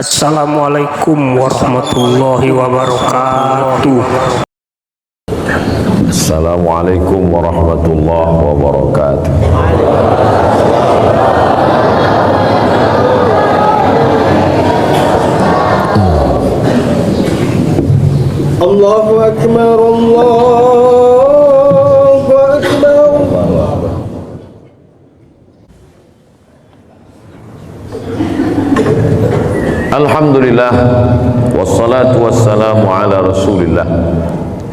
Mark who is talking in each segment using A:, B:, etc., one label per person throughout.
A: Assalamualaikum warahmatullahi wabarakatuh.
B: Assalamualaikum warahmatullahi wabarakatuh.
C: Allahu Akbar, Allahu Akbar.
B: Alhamdulillah, wassalatu wassalamu ala rasulillah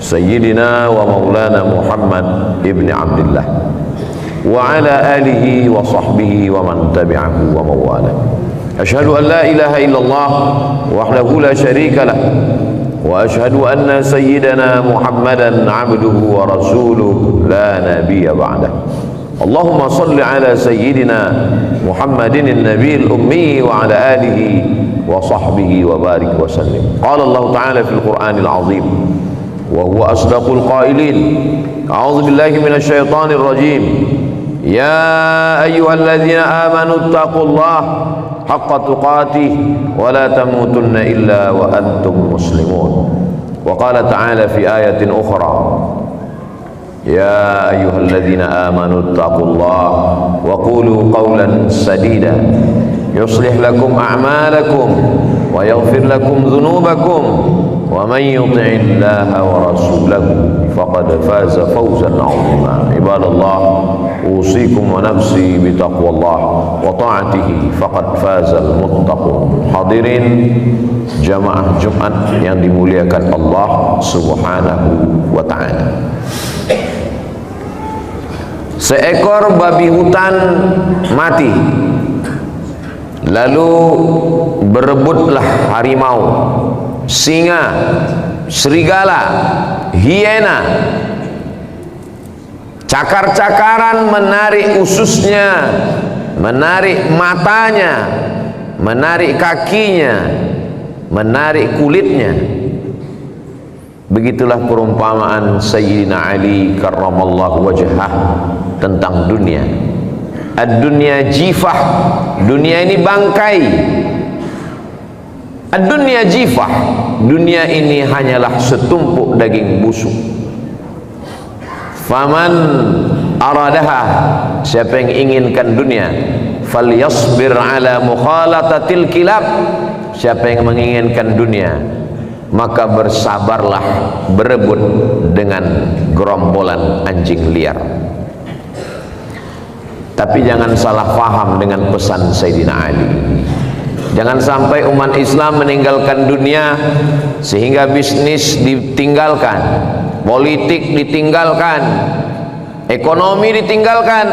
B: Sayyidina wa maulana Muhammad ibn Abdullah wa ala alihi wa sahbihi wa man tabi'ahu wa mawala. Ashhadu an la ilaha illallah wahdahu la syarika lah wa ashhadu anna sayyidana Muhammadan abduhu wa rasuluh la nabiyya ba'dah. Allahumma salli ala sayyidina Muhammadin an-nabiyil ummi wa ala alihi wa sahbihi wa barik wa sallim. Qala Allah Ta'ala fil Qur'anil azim wa huwa asdaqul qailin. A'udzu billahi minasy syaithanir rajim. Ya ayyuhalladzina amanu taqullaha haqqa tuqatih wa la tamutunna illa wa antum muslimun. Wa qala ta'ala fi ayatin ukhra, ya ayyuhalladzina amanu taqullaha wa qulu qawlan sadida yuslih lakum a'malakum wa yaghfir lakum dhunubakum wa man yuti'illaha wa rasulahu faqad faza fawzan 'azima. Ibadallah, usikum wa nafsi bitaqwallah wa ta'atihi faqad fazal muttaqun. Hadirin jamaah Jumat yang dimuliakan Allah Subhanahu wa ta'ala. Seekor babi hutan mati, lalu berebutlah harimau, singa, serigala, hiena. Cakar-cakaran menarik ususnya, menarik matanya, menarik kakinya, menarik kulitnya. Begitulah perumpamaan Sayyidina Ali karramallahu wajhah tentang dunia. Ad-dunya jifah, dunia ini bangkai. Ad-dunya jifah, dunia ini hanyalah setumpuk daging busuk. Faman aradaha, siapa yang inginkan dunia, falyasbir ala mukhalatatil kilab, siapa yang menginginkan dunia, maka bersabarlah berebut dengan gerombolan anjing liar. Tapi jangan salah faham dengan pesan Sayyidina Ali. Jangan sampai umat Islam meninggalkan dunia sehingga bisnis ditinggalkan, politik ditinggalkan, ekonomi ditinggalkan.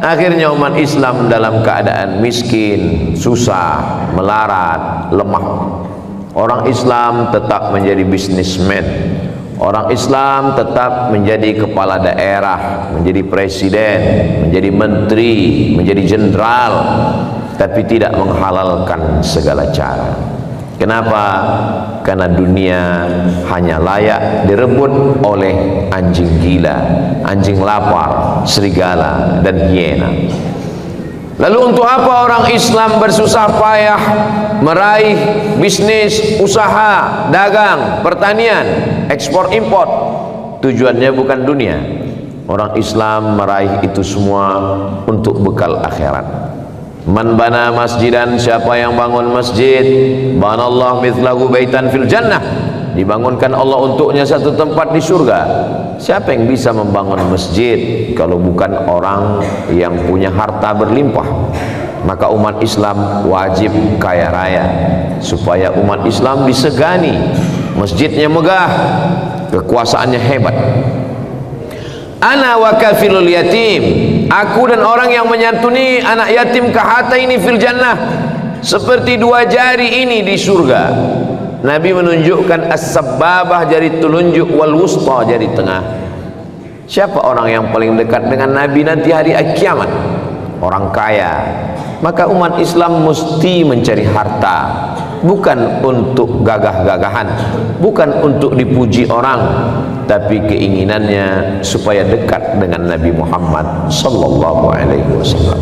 B: Akhirnya umat Islam dalam keadaan miskin, susah, melarat, lemah. Orang Islam tetap menjadi bisnismen. Orang Islam tetap menjadi kepala daerah, menjadi presiden, menjadi menteri, menjadi jenderal, tapi tidak menghalalkan segala cara. Kenapa? Karena dunia hanya layak direbut oleh anjing gila, anjing lapar, serigala, dan hiena. Lalu untuk apa orang Islam bersusah payah meraih bisnis, usaha, dagang, pertanian, ekspor import? Tujuannya bukan dunia. Orang Islam meraih itu semua untuk bekal akhirat. Man bana masjidan, siapa yang bangun masjid, banallahu mithlahu baitan fil jannah, dibangunkan Allah untuknya satu tempat di surga. Siapa yang bisa membangun masjid kalau bukan orang yang punya harta berlimpah? Maka umat Islam wajib kaya raya supaya umat Islam disegani. Masjidnya megah, kekuasaannya hebat. Ana wa kafilul yatim, aku dan orang yang menyantuni anak yatim kahataini fil jannah, seperti dua jari ini di surga. Nabi menunjukkan as-sababah, jari telunjuk, wal wusta, jari tengah. Siapa orang yang paling dekat dengan Nabi nanti hari kiamat? Orang kaya. Maka umat Islam mesti mencari harta, bukan untuk gagah-gagahan, bukan untuk dipuji orang, tapi keinginannya supaya dekat dengan Nabi Muhammad sallallahu alaihi wasallam.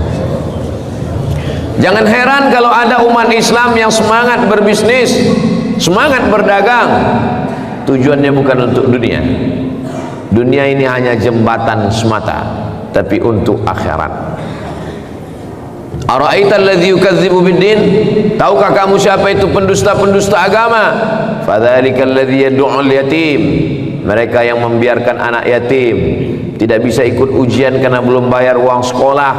B: Jangan heran kalau ada umat Islam yang semangat berbisnis, semangat berdagang, tujuannya bukan untuk dunia. Dunia ini hanya jembatan semata, tapi untuk akhirat. Ara'aital ladzi yukadzibu biddin? Tahukah kamu siapa itu pendusta-pendusta agama? Fadzalikal ladzi yad'ul yatim. Mereka yang membiarkan anak yatim tidak bisa ikut ujian karena belum bayar uang sekolah,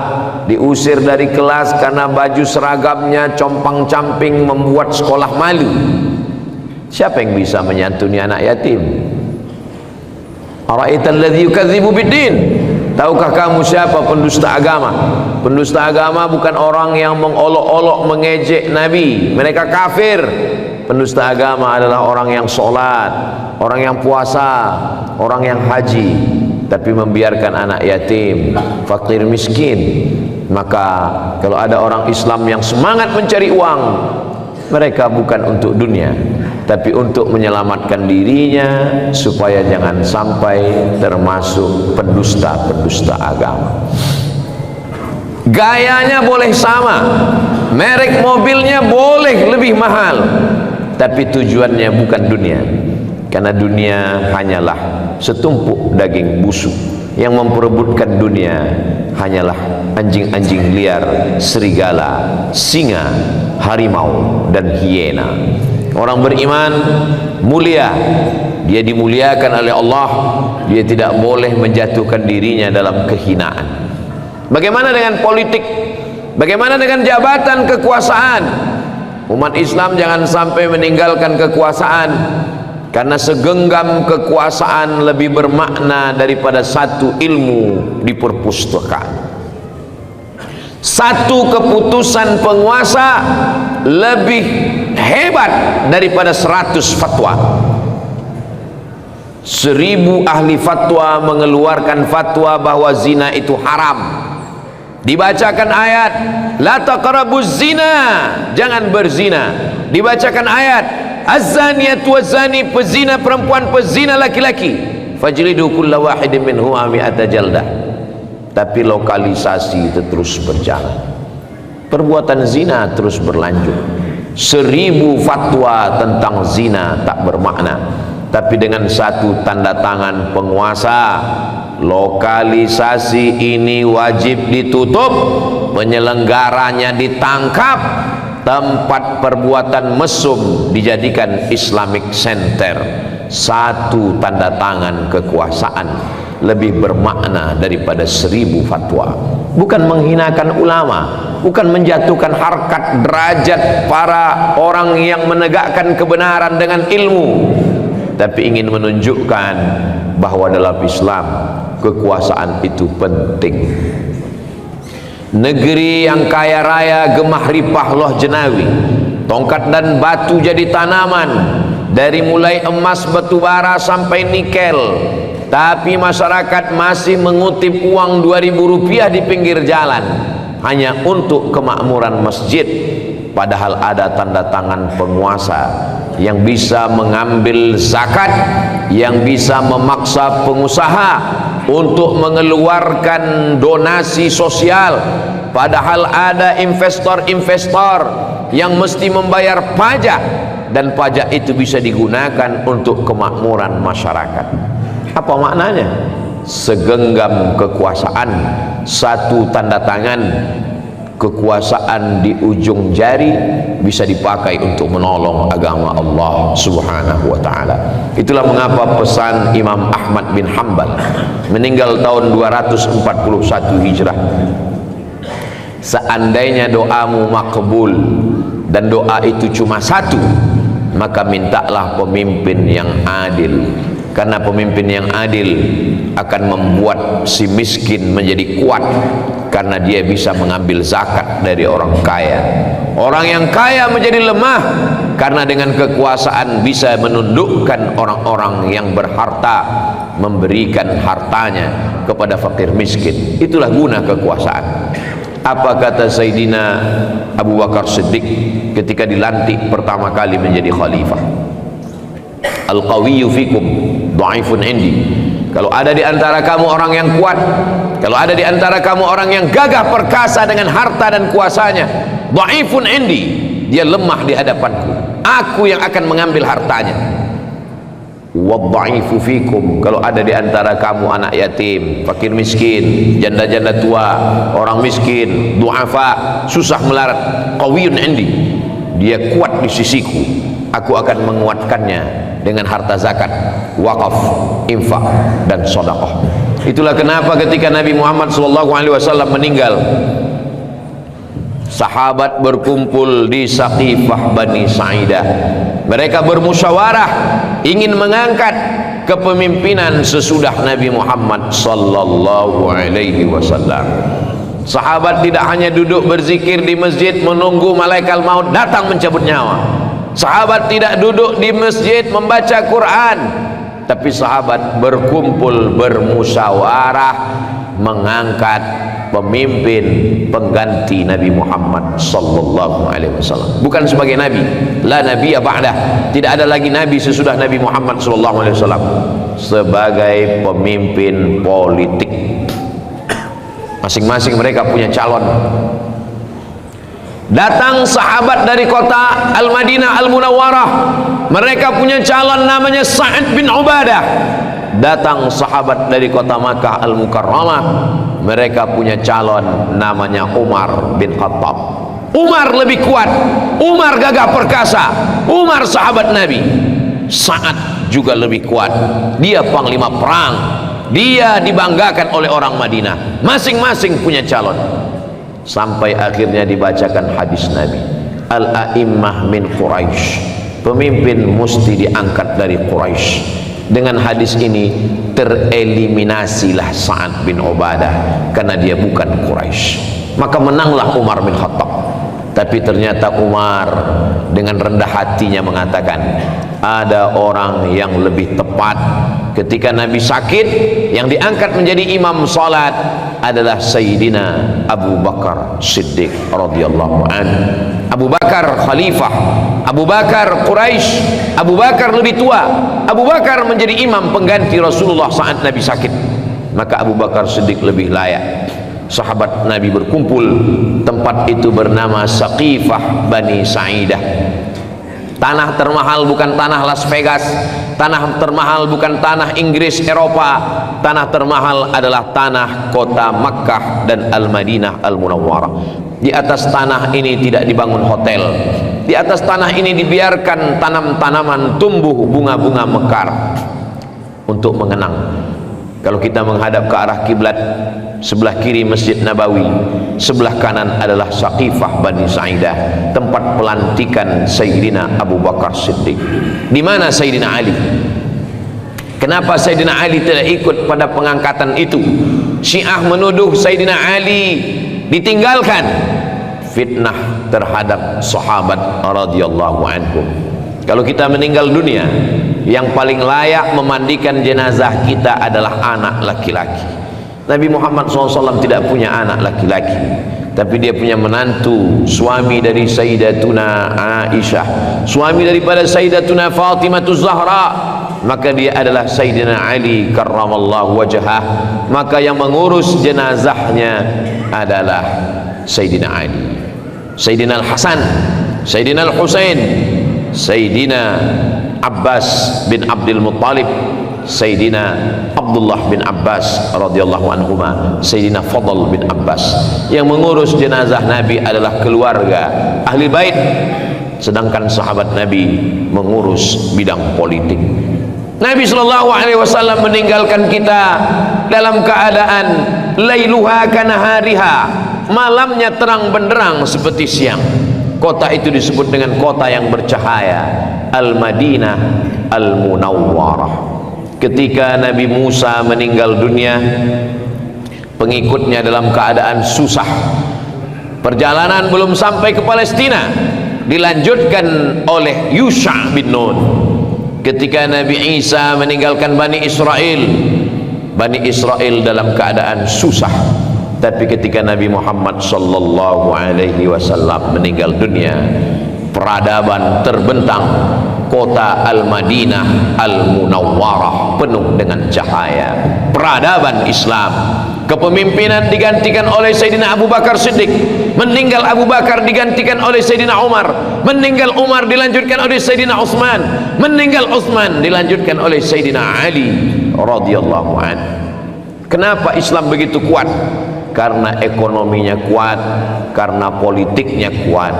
B: diusir dari kelas karena baju seragamnya compang-camping membuat sekolah malu. Siapa yang bisa menyantuni anak yatim? Ara'aital ladzi yukadzibu biddin? Tahukah kamu siapa pendusta agama? Pendusta agama bukan orang yang mengolok-olok mengejek Nabi, mereka kafir. Pendusta agama adalah orang yang sholat, orang yang puasa, orang yang haji, tapi membiarkan anak yatim, fakir miskin. Maka kalau ada orang Islam yang semangat mencari uang, mereka bukan untuk dunia, tapi untuk menyelamatkan dirinya supaya jangan sampai termasuk pendusta-pendusta agama. Gayanya boleh sama, merek mobilnya boleh lebih mahal, tapi tujuannya bukan dunia. Karena dunia hanyalah setumpuk daging busuk. Yang memperebutkan dunia hanyalah anjing-anjing liar, serigala, singa, harimau, dan hiena. Orang beriman mulia, dia dimuliakan oleh Allah, dia tidak boleh menjatuhkan dirinya dalam kehinaan. Bagaimana dengan politik? Bagaimana dengan jabatan kekuasaan? Umat Islam jangan sampai meninggalkan kekuasaan, karena segenggam kekuasaan lebih bermakna daripada satu ilmu di perpustakaan. Satu keputusan penguasa lebih hebat daripada 100 fatwa. 1000 ahli fatwa mengeluarkan fatwa bahwa zina itu haram. Dibacakan ayat la taqrabuz zina, jangan berzina. Dibacakan ayat az-zaniyatu waz-zani, pezina perempuan, pezina laki-laki, fajlidu kulla wahidin minhuma mi'ata jaldah. Tapi lokalisasi itu terus berjalan, perbuatan zina terus berlanjut. 1000 fatwa tentang zina tak bermakna, tapi dengan satu tanda tangan penguasa, lokalisasi ini wajib ditutup, penyelenggaranya ditangkap, tempat perbuatan mesum dijadikan Islamic Center. Satu tanda tangan kekuasaan lebih bermakna daripada 1000 fatwa. Bukan menghinakan ulama, bukan menjatuhkan harkat derajat para orang yang menegakkan kebenaran dengan ilmu, tapi ingin menunjukkan bahwa dalam Islam kekuasaan itu penting. Negeri yang kaya raya gemah ripah loh jenawi, tongkat dan batu jadi tanaman, dari mulai emas, batu bara sampai nikel, tapi masyarakat masih mengutip uang 2000 rupiah di pinggir jalan hanya untuk kemakmuran masjid. Padahal ada tanda tangan penguasa yang bisa mengambil zakat, yang bisa memaksa pengusaha untuk mengeluarkan donasi sosial. Padahal ada investor-investor yang mesti membayar pajak, dan pajak itu bisa digunakan untuk kemakmuran masyarakat. Apa maknanya? Segenggam kekuasaan, satu tanda tangan kekuasaan di ujung jari bisa dipakai untuk menolong agama Allah Subhanahu wa taala. Itulah mengapa pesan Imam Ahmad bin Hanbal, meninggal tahun 241 Hijrah. Seandainya doamu makbul dan doa itu cuma satu, maka mintalah pemimpin yang adil. Karena pemimpin yang adil akan membuat si miskin menjadi kuat, karena dia bisa mengambil zakat dari orang kaya. Orang yang kaya menjadi lemah karena dengan kekuasaan bisa menundukkan orang-orang yang berharta, memberikan hartanya kepada fakir miskin. Itulah guna kekuasaan. Apa kata Sayyidina Abu Bakar Siddiq ketika dilantik pertama kali menjadi khalifah? Al-qawiyyu fikum dha'ifun indi. Kalau ada di antara kamu orang yang kuat, kalau ada di antara kamu orang yang gagah perkasa dengan harta dan kuasanya, dhaifun indi, dia lemah di hadapanku, aku yang akan mengambil hartanya. Wadha'ifu fikum, kalau ada di antara kamu anak yatim, fakir miskin, janda-janda tua, orang miskin, du'afa, susah melarat, qawiyun indi, dia kuat di sisiku, aku akan menguatkannya dengan harta zakat, wakaf, infak, dan sedekah. Itulah kenapa ketika Nabi Muhammad SAW meninggal, sahabat berkumpul di Saqifah Bani Sa'idah. Mereka bermusyawarah ingin mengangkat kepemimpinan sesudah Nabi Muhammad sallallahu alaihi wasallam. Sahabat tidak hanya duduk berzikir di masjid menunggu malaikat maut datang mencabut nyawa. Sahabat tidak duduk di masjid membaca Quran, tapi sahabat berkumpul bermusyawarah mengangkat pemimpin pengganti Nabi Muhammad sallallahu alaihi wasallam, bukan sebagai nabi, la nabiyya ba'dah, tidak ada lagi nabi sesudah Nabi Muhammad sallallahu alaihi wasallam, sebagai pemimpin politik. Masing-masing mereka punya calon. Datang sahabat dari kota Al-Madinah Al-Munawwarah, mereka punya calon namanya Sa'ad bin Ubadah. Datang sahabat dari kota Makkah Al-Mukarramah, mereka punya calon namanya Umar bin Khattab. Umar lebih kuat, Umar gagah perkasa, Umar sahabat Nabi. Sa'ad juga lebih kuat, dia panglima perang, dia dibanggakan oleh orang Madinah. Masing-masing punya calon. Sampai akhirnya dibacakan hadis Nabi, Al-a'immah min Quraisy, pemimpin mesti diangkat dari Quraisy. Dengan hadis ini tereliminasilah Sa'ad bin Ubadah karena dia bukan Quraisy. Maka menanglah Umar bin Khattab. Tapi ternyata Umar dengan rendah hatinya mengatakan, ada orang yang lebih tepat. Ketika Nabi sakit, yang diangkat menjadi imam salat adalah Sayyidina Abu Bakar Siddiq radhiyallahu anhu. Abu Bakar khalifah, Abu Bakar Quraisy, Abu Bakar lebih tua. Abu Bakar menjadi imam pengganti Rasulullah saat Nabi sakit, maka Abu Bakar Siddiq lebih layak. Sahabat Nabi berkumpul, tempat itu bernama Saqifah Bani Sa'idah. Tanah termahal bukan tanah Las Vegas, tanah termahal bukan tanah Inggris Eropa, tanah termahal adalah tanah kota Makkah dan Al-Madinah Al-Munawwarah. Di atas tanah ini tidak dibangun hotel, di atas tanah ini dibiarkan tanam-tanaman tumbuh, bunga-bunga mekar untuk mengenang. Kalau kita menghadap ke arah kiblat, sebelah kiri Masjid Nabawi, sebelah kanan adalah Saqifah Bani Sa'idah, tempat pelantikan Sayyidina Abu Bakar Siddiq. Di mana Sayyidina Ali? Kenapa Sayyidina Ali tidak ikut pada pengangkatan itu? Syiah menuduh Sayyidina Ali ditinggalkan. Fitnah terhadap sahabat radhiyallahu anhum. Kalau kita meninggal dunia, yang paling layak memandikan jenazah kita adalah anak laki-laki. Nabi Muhammad SAW tidak punya anak laki-laki, tapi dia punya menantu, suami dari Sayyidatuna Aisyah, suami daripada Sayyidatuna Fatimatu Zahra. Maka dia adalah Sayyidina Ali karramallahu wajhah. Maka yang mengurus jenazahnya adalah Sayyidina Ali, Sayyidina Al-Hasan, Sayyidina Al-Husain, Sayyidina Abbas bin Abdul Muttalib, Sayyidina Abdullah bin Abbas radhiyallahu anhuma, Sayyidina Fadl bin Abbas. Yang mengurus jenazah Nabi adalah keluarga ahli bait, sedangkan sahabat Nabi mengurus bidang politik. Nabi sallallahu alaihi wasallam meninggalkan kita dalam keadaan lailuha kanahariha, malamnya terang benderang seperti siang. Kota itu disebut dengan kota yang bercahaya, Al-Madinah Al-Munawwarah. Ketika Nabi Musa meninggal dunia, pengikutnya dalam keadaan susah. Perjalanan belum sampai ke Palestina, dilanjutkan oleh Yusha bin Nun. Ketika Nabi Isa meninggalkan Bani Israel dalam keadaan susah. Tapi ketika Nabi Muhammad sallallahu alaihi wasallam meninggal dunia, peradaban terbentang. Kota Al-Madinah Al-Munawwarah penuh dengan cahaya peradaban Islam. kepemimpinan digantikan oleh Sayyidina Abu Bakar Siddiq, meninggal Abu Bakar digantikan oleh Sayyidina Umar, meninggal Umar dilanjutkan oleh Sayyidina Utsman, meninggal Utsman dilanjutkan oleh Sayyidina Ali radhiyallahu anhu. Kenapa Islam begitu kuat? Karena ekonominya kuat, karena politiknya kuat.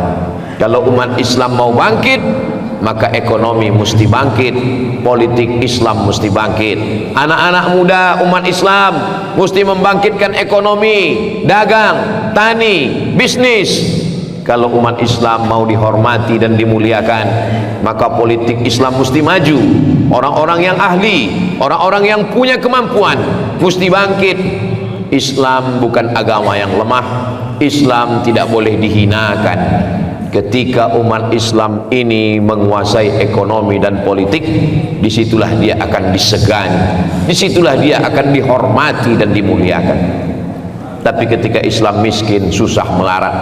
B: Kalau umat Islam mau bangkit, maka ekonomi mesti bangkit, politik Islam mesti bangkit. Anak-anak muda umat Islam mesti membangkitkan ekonomi, dagang, tani, bisnis. Kalau umat Islam mau dihormati dan dimuliakan, maka politik Islam mesti maju. Orang-orang yang ahli, orang-orang yang punya kemampuan mesti bangkit. Islam bukan agama yang lemah. Islam tidak boleh dihinakan. Ketika umat Islam ini menguasai ekonomi dan politik, disitulah dia akan disegani, disitulah dia akan dihormati dan dimuliakan. Tapi ketika Islam miskin, susah melarat.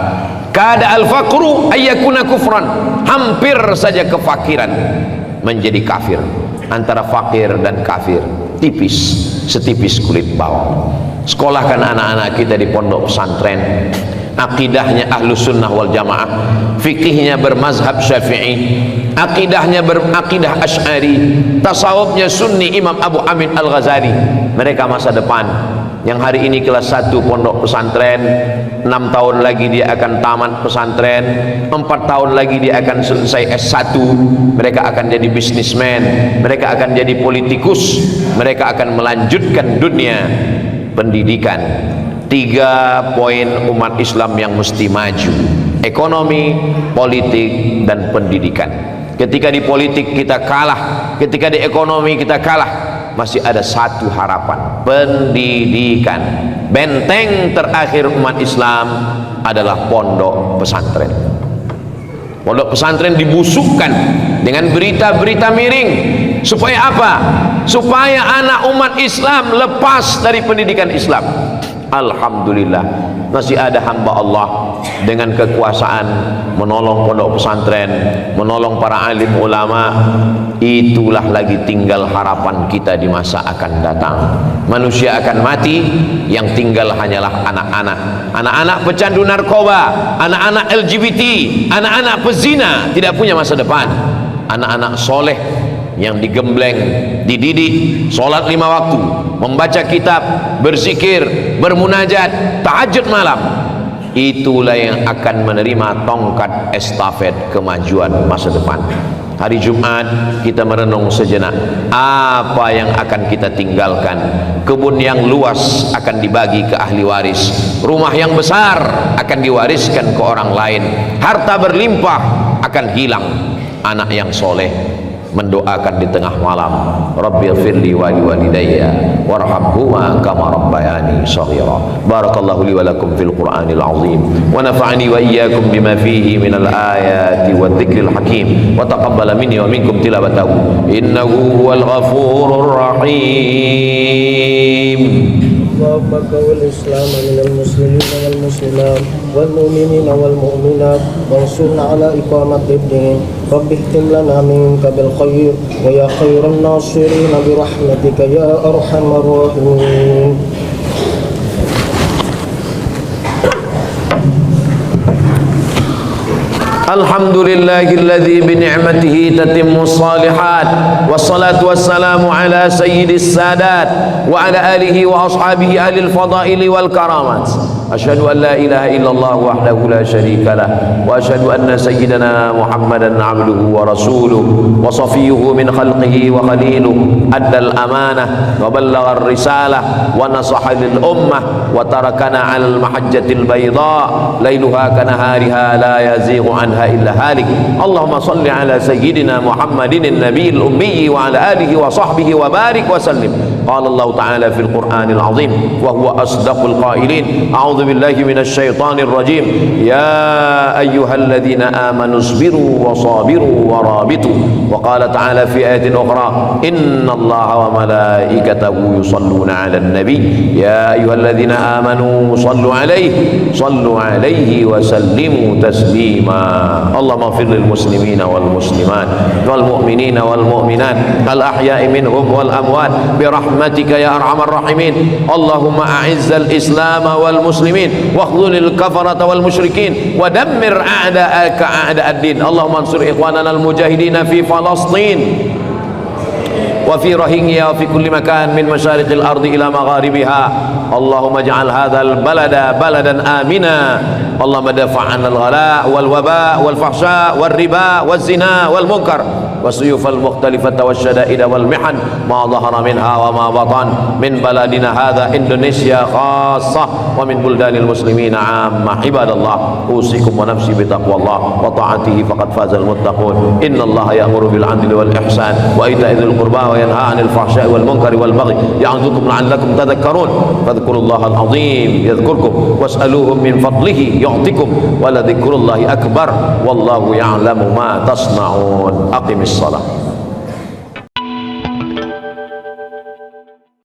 B: Kada al-faqru ayyakuna kufran, hampir saja kefakiran menjadi kafir. Antara fakir dan kafir tipis, setipis kulit bawang. Sekolahkan anak-anak kita di pondok pesantren, akidahnya ahlus sunnah wal jamaah, fikihnya bermazhab syafi'i, akidahnya berakidah asy'ari, tasawufnya sunni Imam Abu Hamid Al-Ghazali. Mereka masa depan. Yang hari ini kelas 1 pondok pesantren, 6 tahun lagi dia akan tamat pesantren, 4 tahun lagi dia akan selesai S1. Mereka akan jadi bisnismen, mereka akan jadi politikus, mereka akan melanjutkan dunia pendidikan. 3 poin umat Islam yang mesti maju: ekonomi, politik, dan pendidikan. Ketika di politik kita kalah, ketika di ekonomi kita kalah, masih ada satu harapan: pendidikan. Benteng terakhir umat Islam adalah pondok pesantren. Pondok pesantren dibusukkan dengan berita-berita miring. Supaya apa? Supaya anak umat Islam lepas dari pendidikan Islam. Alhamdulillah, masih ada hamba Allah dengan kekuasaan menolong pondok pesantren, menolong para alim ulama. Itulah lagi tinggal harapan kita di masa akan datang. Manusia akan mati, yang tinggal hanyalah anak-anak. Anak-anak pecandu narkoba, anak-anak LGBT, anak-anak pezina tidak punya masa depan. Anak-anak soleh yang digembleng, dididik, sholat 5 waktu, membaca kitab, berzikir, bermunajat, tahajud malam, itulah yang akan menerima tongkat estafet kemajuan masa depan. Hari Jumat kita merenung sejenak, apa yang akan kita tinggalkan. Kebun yang luas akan dibagi ke ahli waris, rumah yang besar akan diwariskan ke orang lain, harta berlimpah akan hilang. Anak yang soleh mendoakan di tengah malam, Rabbighfirli wa liwalidayya warhamhuma kama rabbayani shaghira. Barakallahu li wa lakum fil Qur'anil azim wa nafa'ani wa iyyakum bima fihi minal ayati wadh-dhikril hakim wa taqabbala minni wa minkum tilawatahu innahu huwal ghafurur rahim.
C: اللهم كون الإسلام من المسلمين والمسلمات والمؤمنين والمؤمنات وانصرنا على إقامة الدين رب اختم لنا منك بالخير ويا خير الناصرين برحمتك يا أرحم الراحمين.
B: Alhamdulillahilladzi bini'matihi tatimmu shalihat, wassalatu wassalamu ala sayyidis sadat wa ala alihi wa ashabihi alil fadaili wal karamat. Asyhadu an la ilaha illallah wahdahu la syarika lah wa asyhadu anna sayyidana Muhammadan abduhu wa rasuluh wa safiyyuhu min khalqihi wa khaliluh, addal amanah wa ballagha ar-risalah wa nasaha lil ummah wa tarakana 'alal mahajjatil bayda lailuha kanahariha la yazighu anha illa halik. Allahumma salli ala sayyidina Muhammadin an-nabiyil ummi wa ala alihi wa sahbihi wa barik wa sallim. Qala Allah ta'ala fil Qur'anil azim wa huwa asdaqul qailin. A'udzu billahi minasy syaithanir rajim. Ya ayyuhalladzina amanu isbiru wa sabiru wa rabitu. Wa qala ta'ala fi ayatin ukhra, innallaha wa malaikatahu yusalluna 'alan nabi. Ya ayyuhalladzina amanu sallu 'alaihi wa sallimu taslima. Allahumma ighfir lil muslimina wal muslimat والمؤمنين والمؤمنات الأحياء منهم والأموات برحمتك يا أرحم الراحمين. اللهم أعز الإسلام والمسلمين واخذل الكفرة والمشركين ودمر أعداءك أعداء الدين. اللهم انصر إخواننا المجاهدين في فلسطين وفي رهينها وفي كل مكان من مشارق الأرض إلى مغاربها. اللهم اجعل هذا البلد بلدا آمنا. اللهم دافع عنا الغلاء والوباء والفحشاء والربا والزنا والمنكر والسيوف المختلفة والشدائد والمحن ما ظهر منها وما بطن من بلدنا هذا إندونيسيا خاصة ومن بلدان المسلمين عامة. عباد الله أوصيكم ونفسي بتقوى الله وطاعته فقد فاز المتقون. إن الله يأمر بالعدل والإحسان وإيتاء ذي القربى وينهى عن الفحشاء والمنكر والبغي يعظكم لعلكم تذكرون. فاذكروا الله العظيم يذكركم واسألوه من فضله يعطكم ولذكر الله أكبر والله يعلم ما تصنعون. أقم الصلاة.